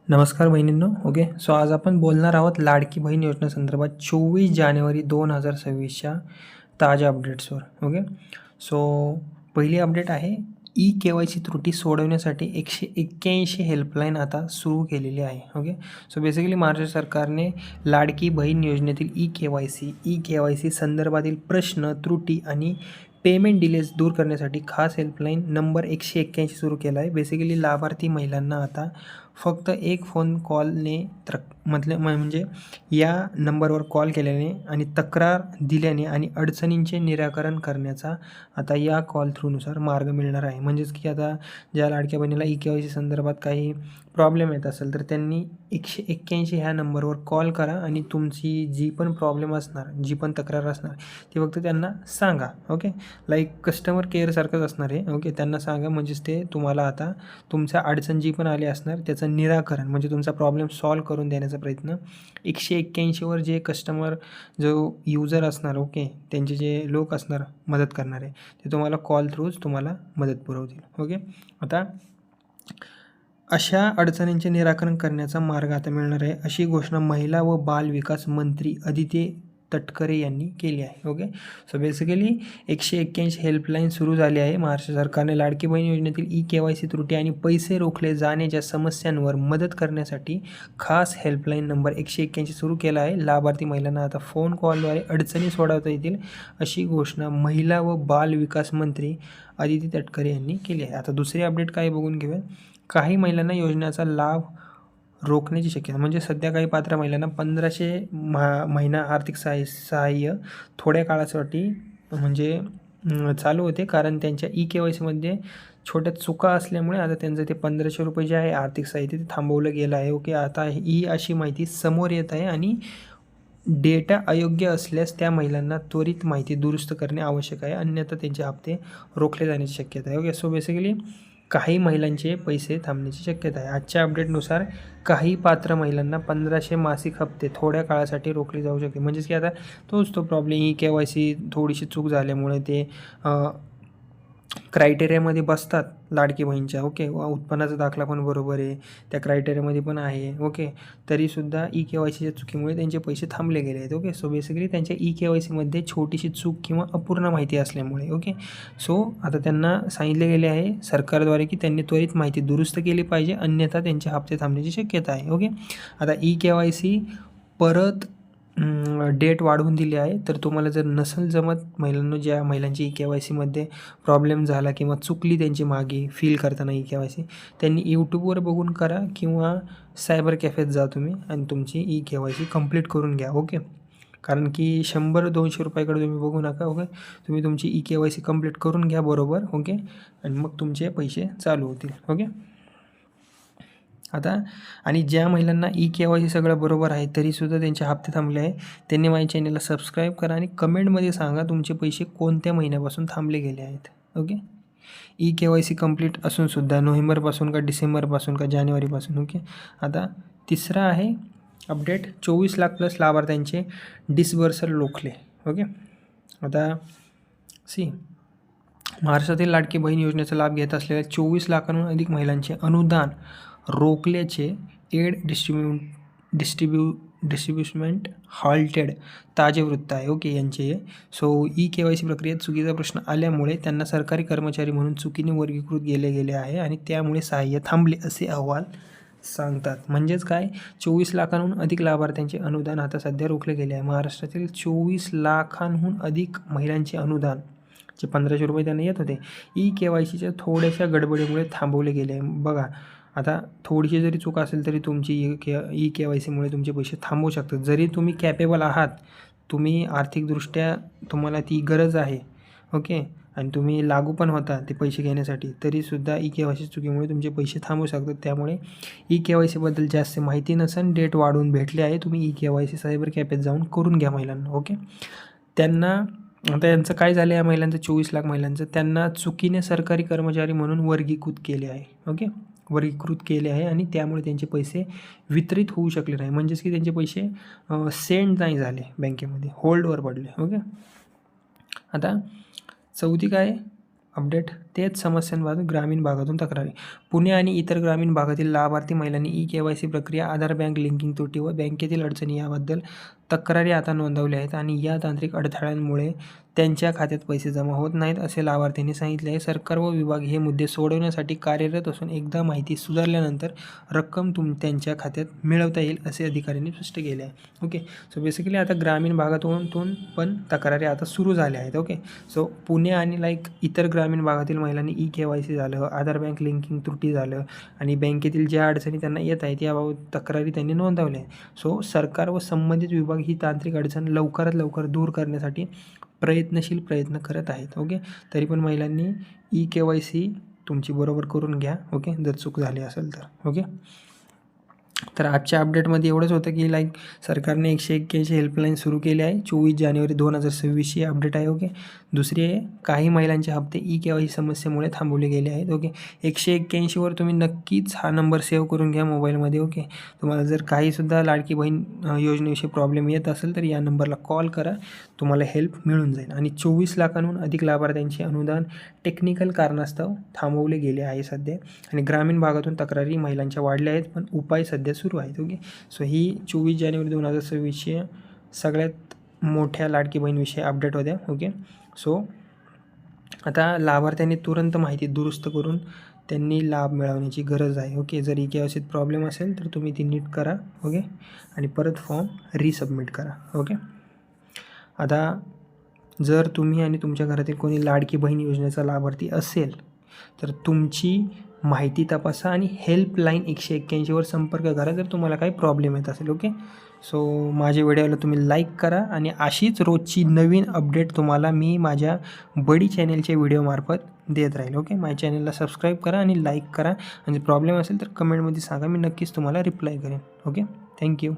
नमस्कार बहिणींनो. Okay, so आज आपण बोलणार आहोत लाडकी बहीण योजनेसंदर्भात 24 जानेवारी 2026च्या ताज्या अपडेट्सवर. ओके, सो पहिली अपडेट आहे KYC त्रुटी सोडवण्यासाठी 181 हेल्पलाईन आता सुरू केलेली आहे. ओके, सो बेसिकली महाराष्ट्र सरकारने लाडकी बहीण योजनेतील KYC संदर्भातील प्रश्न, त्रुटी आणि पेमेंट डिलेज दूर करण्यासाठी खास हेल्पलाईन नंबर 181 सुरू केला आहे. बेसिकली लाभार्थी महिलांना आता फक्त एक फोन कॉलने म्हणजे या नंबरवर कॉल केल्याने आणि तक्रार दिल्याने आणि अडचणींचे निराकरण करण्याचा आता या कॉल थ्रूनुसार मार्ग मिळणार आहे. म्हणजेच की आता ज्या लाडक्या बहिणीला KYC संदर्भात काही प्रॉब्लेम येत असेल तर त्यांनी 181 ह्या नंबरवर कॉल करा आणि तुमची जी पण प्रॉब्लेम असणार, जी पण तक्रार असणार ती फक्त त्यांना सांगा. ओके, लाईक कस्टमर केअरसारखंच असणार आहे. ओके, त्यांना सांगा म्हणजेच ते तुम्हाला आता तुमच्या अडचण जी पण आली असणार त्याचं निराकरण म्हणजे तुमचा प्रॉब्लेम सॉल्व करून देण्याचा प्रयत्न 181वर जे कस्टमर जो युजर असणार, ओके, त्यांचे जे लोक असणार मदत करणारे ते तुम्हाला कॉल थ्रूच तुम्हाला मदत पुरवतील. ओके, आता अशा अडचणींचे निराकरण करण्याचा मार्ग आता मिळणार आहे अशी घोषणा महिला व बाल विकास मंत्री अदिती तटकरे यांनी केली आहे. ओके, सो बेसिकली 181 हेल्पलाईन सुरू झाली आहे. महाराष्ट्र सरकारने लाडकी बहीण योजनेतील KYC त्रुटी आणि पैसे रोखले जाण्याच्या समस्यांवर मदत करण्यासाठी खास हेल्पलाईन नंबर 181 सुरू केला आहे. लाभार्थी महिलांना आता फोन कॉलद्वारे अडचणी सोडवता येतील अशी घोषणा महिला व बाल विकास मंत्री अदिती तटकरे यांनी केली आहे. आता दुसरी अपडेट काय बघून घेऊया. काही महिलांना योजनेचा लाभ रोखण्याची शक्यता म्हणजे सध्या काही पात्र महिलांना 1500 महिना आर्थिक सहाय्य थोड्या काळासाठी म्हणजे चालू होते, कारण त्यांच्या KYCमध्ये छोट्या चुका असल्यामुळे आता त्यांचं ते 1500 रुपये जे आहे आर्थिक सहाय्य ते थांबवलं गेलं आहे. ओके, आता ही अशी माहिती समोर येत आहे आणि डेटा अयोग्य असल्यास त्या महिलांना त्वरित माहिती दुरुस्त करणे आवश्यक आहे, अन्यथा त्यांचे हप्ते रोखले जाण्याची शक्यता आहे. ओके, सो बेसिकली काही महिलांचे पैसे थांबण्याची शक्यता आहे. आजच्या अपडेटनुसार काही पात्र महिलांना 1500 मासिक हप्ते थोड्या काळासाठी रोखले जाऊ शकते. म्हणजेच की आता तो प्रॉब्लेम KYC थोडीशी चूक झाल्यामुळे ते क्रायटेरियामध्ये बसतात लाडकी बहीणच्या. ओके, उत्पन्नाचा दाखला पण बरोबर आहे, त्या क्रायटेरियामध्ये पण आहे. ओके, तरीसुद्धा KYCच्या चुकीमुळे त्यांचे पैसे थांबले गेले आहेत. ओके, सो बेसिकली त्यांच्या KYCमध्ये छोटीशी चूक किंवा अपूर्ण माहिती असल्यामुळे. ओके, सो आता त्यांना सांगितले गेले आहे सरकारद्वारे की त्यांनी त्वरित माहिती दुरुस्त केली पाहिजे, अन्यथा त्यांचे हप्ते थांबण्याची शक्यता आहे. ओके, आता KYC परत डेट वाढवून दिली आहे. तर तुम्हाला जर नसेल जमत महिलांना, ज्या महिलांची KYCमध्ये प्रॉब्लेम झाला किंवा चुकली त्यांची मागे फील करताना KYC, त्यांनी यूट्यूबवर बघून करा किंवा सायबर कॅफेत जा तुम्ही आणि तुमची KYC कंप्लीट करून घ्या. ओके, कारण की 100-200 रुपयाकडे तुम्ही बघू नका. ओके, तुम्ही तुमची KYC कंप्लीट करून घ्या बरोबर. ओके, आणि मग तुमचे पैसे चालू होतील. ओके, आता आणि ज्या महिलांना KYC सगळं बरोबर आहे तरीसुद्धा त्यांचे हप्ते थांबले आहे, त्यांनी माझ्या चॅनलला सबस्क्राईब करा आणि कमेंटमध्ये सांगा तुमचे पैसे कोणत्या महिन्यापासून थांबले गेले आहेत. ओके, KYC कंप्लीट असूनसुद्धा नोव्हेंबरपासून का डिसेंबरपासून का जानेवारीपासून. ओके, आता तिसरा आहे अपडेट 24 लाख प्लस लाभार्थ्यांचे डिसबर्सल रोखले. ओके, आता महाराष्ट्रातील लाडकी बहीण योजनेचा लाभ घेत असलेल्या 24 लाखांहून अधिक महिलांचे अनुदान रोखल्याचे एड डिस्ट्रीब्युशमेंट हॉल्टेड ताजे वृत्त आहे. ओके, यांचे सो KYC प्रक्रियेत चुकीचा प्रश्न आल्यामुळे त्यांना सरकारी कर्मचारी म्हणून चुकीने वर्गीकृत गेले आहे आणि त्यामुळे सहाय्य थांबले असे अहवाल सांगतात. म्हणजेच काय, 24 लाखांहून अधिक लाभार्थ्यांचे अनुदान आता सध्या रोखले गेले आहे. महाराष्ट्रातील 24 लाखांहून अधिक महिलांचे अनुदान जे 1500 रुपये त्यांना येत होते KYCच्या थोड्याशा गडबडीमुळे थांबवले गेले आहे. बघा, आता थोडीशी जरी चूक असेल तरी तुमची KYCमुळे तुमचे पैसे थांबवू शकतात. जरी तुम्ही कॅपेबल आहात, तुम्ही आर्थिकदृष्ट्या तुम्हाला ती गरज आहे, ओके, आणि तुम्ही लागू पण होता ते पैसे घेण्यासाठी, तरीसुद्धा KYC चुकीमुळे तुमचे पैसे थांबवू शकतात. त्यामुळे KYCबद्दल जास्त माहिती नसेल, डेट वाढवून भेटले आहे, तुम्ही KYC सायबर कॅफेत जाऊन करून घ्या महिलांना. ओके, त्यांना आता यांचं काय झालं आहे, या महिलांचं 24 लाख महिलांचं त्यांना चुकीने सरकारी कर्मचारी म्हणून वर्गीकृत केले आहे. ओके, वर्गीकृत केले आहे आणि त्यामुळे त्यांचे पैसे वितरित होऊ शकले नाही. म्हणजेच की त्यांचे पैसे सेंड नाही झाले, बँकेमध्ये होल्डवर पडले. ओके, आता चौथी काय अपडेट तेच समस्यांपासून ग्रामीण भागातून तक्रारी. पुणे आणि इतर ग्रामीण भागातील लाभार्थी महिलांनी ई-KYC प्रक्रिया, आधार बँक लिंकिंग त्रुटी व बँकेतील अडचणी याबद्दल तक्रारी आता नोंदवल्या आहेत आणि या तांत्रिक अडथळ्यांमुळे त्यांच्या खात्यात पैसे जमा होत नाहीत असे लाभार्थ्यांनी सांगितले आहे. सरकार व विभाग हे मुद्दे सोडवण्यासाठी कार्यरत असून एकदा माहिती सुधारल्यानंतर रक्कम त्यांच्या खात्यात मिळवता येईल असे अधिकाऱ्यांनी स्पष्ट केले आहे. ओके, सो बेसिकली आता ग्रामीण भागातून पण तक्रारी आता सुरू झाल्या आहेत. ओके, सो पुणे आणि इतर ग्रामीण भागातील महिलांनी ई-KYC झालं, आधार बँक लिंकिंग त्रुटी झालं आणि बँकेतील ज्या अडचणी त्यांना येत आहेत याबाबत तक्रारी त्यांनी नोंदवल्या आहेत. सो सरकार व संबंधित विभाग ही तांत्रिक अडचण लवकरात लवकर दूर करण्यासाठी प्रयत्न करत आहेत. ओके, तरी पण महिलांनी ई-KYC तुमची बरोबर करून घ्या. ओके, जर चूक झाली असेल तर. ओके, तर आजच्या अपडेटमध्ये एवढंच होतं की सरकारने 181 हेल्पलाईन सुरू केली आहे. 24 जानेवारी 2026 अपडेट आहे. ओके, दुसरी आहे काही महिलांचे हप्ते ई-KYC समस्येमुळे थांबवले गेले आहेत. ओके, 181वर तुम्ही नक्कीच हा नंबर सेव्ह करून घ्या मोबाईलमध्ये. ओके, तुम्हाला जर काहीसुद्धा लाडकी बहीण योजनेविषयी प्रॉब्लेम येत असेल तर या नंबरला कॉल करा, तुम्हाला हेल्प मिळून जाईल. आणि 24 लाखांहून अधिक लाभार्थ्यांचे अनुदान टेक्निकल कारणास्तव थांबवले गेले आहे सध्या. आणि ग्रामीण भागातून तक्रारी महिलांच्या वाढल्या आहेत पण उपाय सध्या सुरू आहेत. ओके, सो ही 24 जानेवारी 2026 सगळ्यात मोठ्या लाडकी बहीणविषयी अपडेट होत्या. ओके, सो आता लाभार्थ्यांनी तुरंत माहिती दुरुस्त करून त्यांनी लाभ मिळवण्याची गरज आहे. ओके, जर ई-KYCत प्रॉब्लेम असेल तर तुम्ही ती नीट करा. ओके, आणि परत फॉर्म रिसबमिट करा. ओके, आता जर तुम्ही आणि तुमच्या घरातील कोणी लाडकी बहीण योजनेचा लाभार्थी असेल तर तुमची माहिती तपासा आणि हेल्पलाईन 181वर संपर्क करा जर तुम्हाला काही प्रॉब्लेम येत असेल. ओके, सो माझ्या व्हिडिओला तुम्ही लाईक करा आणि अशीच रोजची नवीन अपडेट तुम्हाला मी माझ्या बडी चॅनेलच्या व्हिडिओमार्फत देत राहील. ओके, माझ्या चॅनलला सबस्क्राईब करा आणि लाईक करा आणि प्रॉब्लेम असेल तर कमेंटमध्ये सांगा, मी नक्कीच तुम्हाला रिप्लाय करेन. Okay, thank you.